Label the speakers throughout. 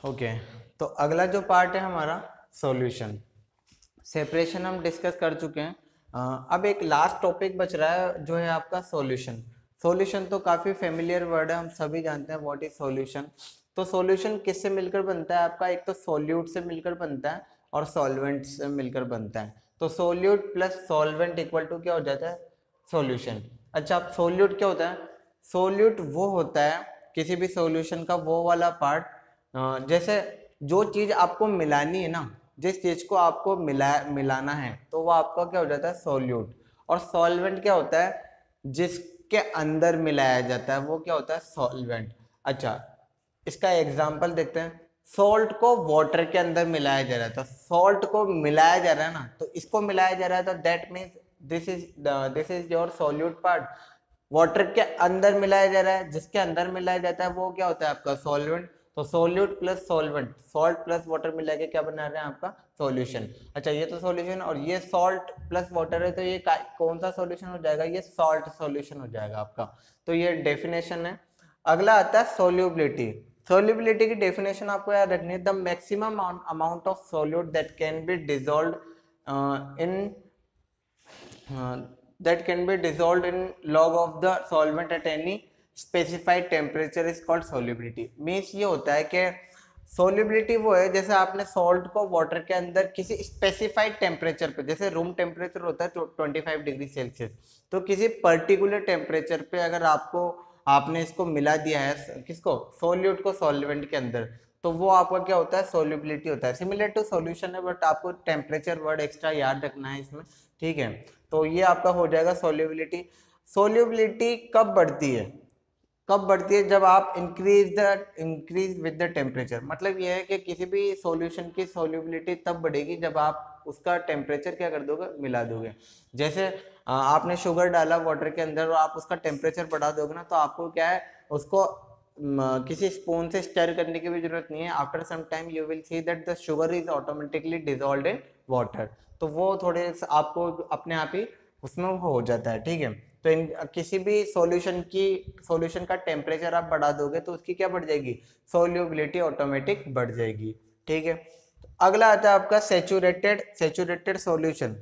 Speaker 1: Okay, तो अगला जो पार्ट है हमारा सॉल्यूशन। सेपरेशन हम डिस्कस कर चुके हैं। अब एक लास्ट टॉपिक बच रहा है जो है आपका सॉल्यूशन। सॉल्यूशन तो काफ़ी फेमिलियर वर्ड है, हम सभी जानते हैं व्हाट इज सॉल्यूशन। तो सॉल्यूशन किससे मिलकर बनता है आपका? एक तो सॉल्यूट से मिलकर बनता है और सॉल्वेंट से मिलकर बनता है। तो solute plus solvent equal to क्या हो जाता है? सॉल्यूशन। अच्छा, अब सॉल्यूट क्या होता है? सॉल्यूट वो होता है किसी भी सॉल्यूशन का वो वाला पार्ट, जैसे जो चीज़ आपको मिलानी है ना, जिस चीज को आपको मिलाना है, तो वो आपका क्या हो जाता है? सॉल्यूट। और सॉल्वेंट क्या होता है? जिसके अंदर मिलाया जाता है वो क्या होता है? सॉल्वेंट। अच्छा, इसका एग्जांपल देखते हैं। सॉल्ट को वाटर के अंदर मिलाया जा रहा है, तो सॉल्ट को मिलाया जा रहा है ना, तो इसको मिलाया जा रहा है, तो that means this is your solute part. Water के अंदर मिलाया जा रहा है, जिसके अंदर मिलाया जाता है वो क्या होता है आपका? सॉल्वेंट। तो solute plus solvent, salt plus water मिला के क्या बना रहे हैं? आपका सॉल्यूशन। अच्छा, ये तो सॉल्यूशन, और ये सॉल्ट प्लस वाटर है, तो ये कौन सा सॉल्यूशन हो जाएगा? ये सॉल्ट सॉल्यूशन हो जाएगा आपका। तो ये डेफिनेशन है। अगला आता है सोल्यूबिलिटी। सोल्यूबिलिटी की डेफिनेशन आपको याद रखनी है। The maximum amount of solute that can be dissolve in that can be dissolved in log of the solvent at any specified temperature is called solubility। Means ये होता है कि सोल्यूबिलिटी वो है जैसे आपने सॉल्ट को वाटर के अंदर किसी स्पेसिफाइड टेम्परेचर पे, जैसे रूम टेम्परेचर होता है 25 डिग्री सेल्सियस, तो किसी पर्टिकुलर टेम्परेचर पे अगर आपने इसको मिला दिया है, किसको? सोल्यूट को सॉल्वेंट के अंदर, तो वो आपका क्या होता है? सोल्यूबिलिटी होता है। सिमिलर टू सॉल्यूशन है, बट आपको टेम्परेचर वर्ड एक्स्ट्रा याद रखना है इसमें, ठीक है। तो ये आपका हो जाएगा सोल्यूबिलिटी। सोल्यूबिलिटी कब बढ़ती है? कब बढ़ती है? जब आप इंक्रीज विद द टेम्परेचर। मतलब ये है कि किसी भी सॉल्यूशन की सोल्यूबिलिटी तब बढ़ेगी जब आप उसका टेम्परेचर क्या कर दोगे? मिला दोगे। जैसे आपने शुगर डाला वाटर के अंदर और आप उसका टेम्परेचर बढ़ा दोगे ना, तो आपको क्या है? उसको किसी स्पून से स्टर करने की भी जरूरत नहीं है। After some time you will see that the sugar is automatically dissolved in water. तो वो थोड़े आपको अपने आप ही उसमें हो जाता है, ठीक है। तो किसी भी सॉल्यूशन का टेम्परेचर आप बढ़ा दोगे तो उसकी क्या बढ़ जाएगी? सोल्यूबिलिटी ऑटोमेटिक बढ़ जाएगी, ठीक है। अगला आता है आपका सेचुरेटेड सॉल्यूशन।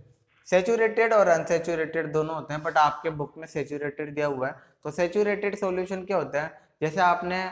Speaker 1: सेचुरेटेड और अनसेचुरेटेड दोनों होते हैं, बट आपके बुक में सेचुरेटेड दिया हुआ है। तो सेचुरेटेड सॉल्यूशन क्या होता है? जैसे आपने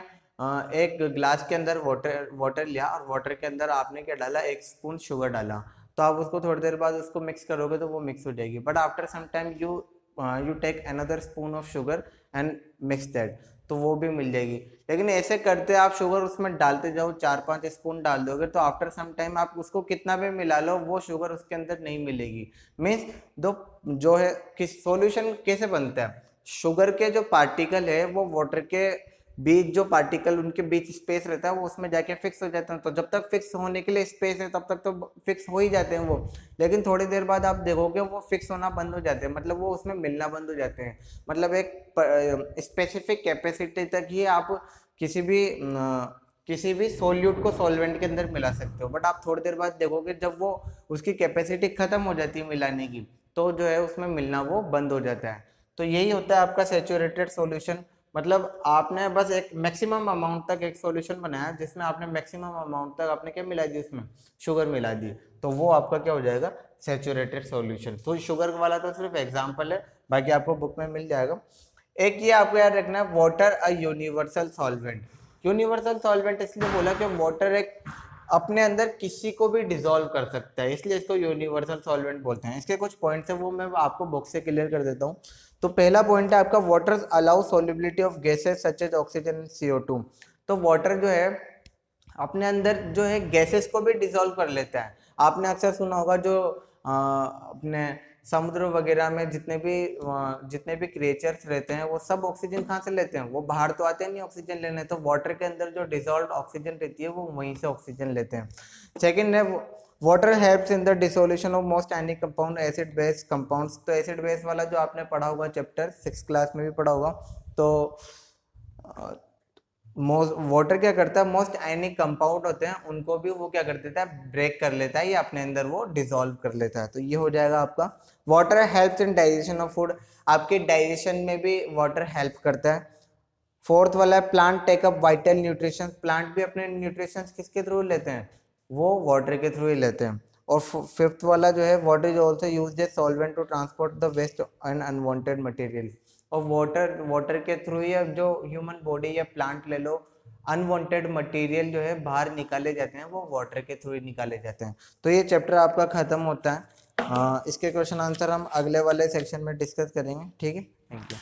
Speaker 1: एक ग्लास के अंदर वाटर लिया और वाटर के अंदर आपने क्या डाला? 1 स्पून शुगर डाला। तो आप उसको थोड़ी देर बाद उसको मिक्स करोगे तो वो मिक्स हो जाएगी, but after some time you take another spoon of sugar and mix that, तो वो भी मिल जाएगी। लेकिन ऐसे करते आप शुगर उसमें डालते जाओ, 4-5 स्पून डाल दोगे, तो आफ्टर सम टाइम आप उसको कितना भी मिला लो वो शुगर उसके अंदर नहीं मिलेगी। मीन्स दो जो है किस सॉल्यूशन कैसे बनता है? शुगर के जो पार्टिकल है वो वाटर के बीच, जो पार्टिकल उनके बीच स्पेस रहता है वो उसमें जाके फिक्स हो जाते हैं। तो जब तक फिक्स होने के लिए स्पेस है तब तक तो फिक्स हो ही जाते हैं वो। लेकिन थोड़ी देर बाद आप देखोगे वो फिक्स होना बंद हो जाते हैं, मतलब वो उसमें मिलना बंद हो जाते हैं। मतलब एक स्पेसिफिक कैपेसिटी तक ही आप किसी भी सोल्यूट को सॉल्वेंट के अंदर मिला सकते हो, बट आप थोड़ी देर बाद देखोगे जब वो उसकी कैपेसिटी खत्म हो जाती है मिलाने की, तो जो है उसमें मिलना वो बंद हो जाता है। तो यही होता है आपका सेचुरेटेड सॉल्यूशन। मतलब आपने बस एक मैक्सिमम अमाउंट तक एक सॉल्यूशन बनाया जिसमें आपने मैक्सिमम अमाउंट तक आपने क्या मिला दी? उसमें शुगर मिला दी, तो वो आपका क्या हो जाएगा? Saturated solution. तो शुगर वाला तो सिर्फ एग्जांपल है, बाकी आपको बुक में मिल जाएगा। एक ये आपको याद रखना है, water a universal solvent. Universal solvent इसलिए बोला कि वाटर एक अपने अंदर किसी को भी डिसॉल्व कर सकता है, इसलिए इसको यूनिवर्सल सॉल्वेंट बोलते हैं। इसके कुछ पॉइंट्स है वो मैं आपको बुक से क्लियर कर देता हूँ। तो पहला पॉइंट है आपका, water allow solubility of gases such as oxygen and CO2। तो वाटर जो है अपने अंदर जो है गैसेस को भी डिसॉल्व कर लेता है। आपने अक्सर सुना होगा जो अपने समुद्र वगैरह में जितने भी क्रिएचर्स रहते हैं वो सब ऑक्सीजन कहाँ से लेते हैं? वो बाहर तो आते नहीं ऑक्सीजन लेने, तो वाटर के अंदर जो डिसॉल्व ऑक्सीजन रहती है वो वहीं से ऑक्सीजन लेते हैं। सेकेंड है, water helps in the dissolution of most any compound acid base compounds. तो एसिड बेस वाला जो आपने पढ़ा होगा चैप्टर 6 क्लास में भी पढ़ा होगा। तो वाटर क्या करता है? मोस्ट आयनिक कंपाउंड होते हैं उनको भी वो क्या कर देता है? ब्रेक कर लेता है या अपने अंदर वो डिसॉल्व कर लेता है। तो ये हो जाएगा आपका। Water helps in digestion of food. आपके डाइजेशन में भी वाटर हेल्प करता है। फोर्थ वाला है plant take up vital nutrition, plant भी अपने न्यूट्रिशन किसके थ्रू लेते हैं, वो वाटर के थ्रू ही लेते हैं। और फिफ्थ वाला जो है water is also use as solvent to transport the waste and unwanted material, और वाटर के थ्रू ही अब जो ह्यूमन बॉडी या प्लांट ले लो, अनवांटेड मटेरियल जो है बाहर निकाले जाते हैं वो वाटर के थ्रू ही निकाले जाते हैं। तो ये चैप्टर आपका खत्म होता है। इसके क्वेश्चन आंसर हम अगले वाले सेक्शन में डिस्कस करेंगे। ठीक है, थैंक यू।